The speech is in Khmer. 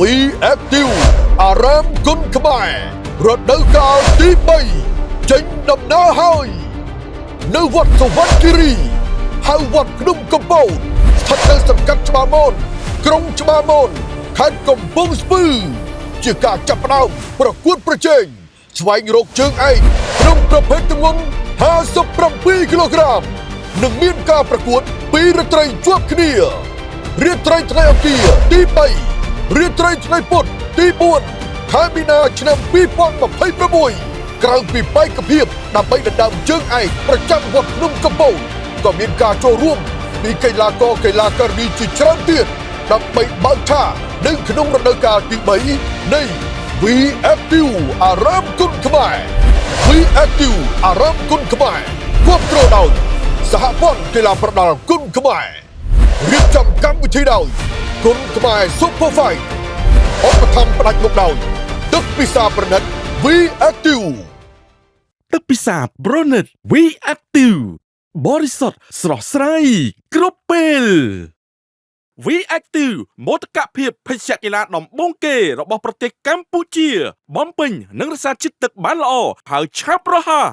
We Active អារ៉ាមគុនខ្មែររដូវកាលទី3ចេញដំណើរហើយនៅវត្តសវណ្ណគិរីហៅវត្តភ្នំកំពតស្ថិតនៅសង្កាត់ច្បារមនក្រុងច្បារមនខេត្តកំពង់ស្ពឺជាការចាប់ផ្ដើមប្រកួតប្រជែងស្វែងរកជើងឯកក្នុងប្រភេទទម្ងន់57គីឡូក្រាមនិងមានការប្រកួតពីររាត្រីជាប់គ្នារាត្រីថ្ងៃអង្គារទី3រាត្រីថ្ងៃពុធទី4ខែមីនាឆ្នាំ2026ក្រៅពីបេក្ខភាពដើម្បីដណ្ដើមជើងឯកប្រចាំវត្តភ្នំកំពតក៏មានការចូលរួមពីកីឡាករកីឡាការិនីជាច្រើនទៀតដើម្បីបើកឆាកនៅក្នុងរដូវកាលទី3នៃ We Active អារ៉ាមគុនខ្មែរ We Active អារ៉ាមគុនខ្មែរគ្រប់គ្រងដោយសហព័ន្ធកីឡាប្រដាល់គុនខ្មែររៀបចំកម្មវិធីដោយគុនខ្មែរ Super Fight ឧបត្ថម្ភផ្ដាច់មុខដោយទឹកពិសាប្រណិត We Active ទឹកពិសាប្រណិត We Active បរិសុទ្ធស្រស់ស្រាយគ្រប់ពេល We Active មោទកភាពភេសជ្ជៈកីឡាដំបូងគេរបស់ប្រទេសកម្ពុជាបំពេញនិងរក្សាជាតិទឹកបានល្អហើយឆាប់រហ័ស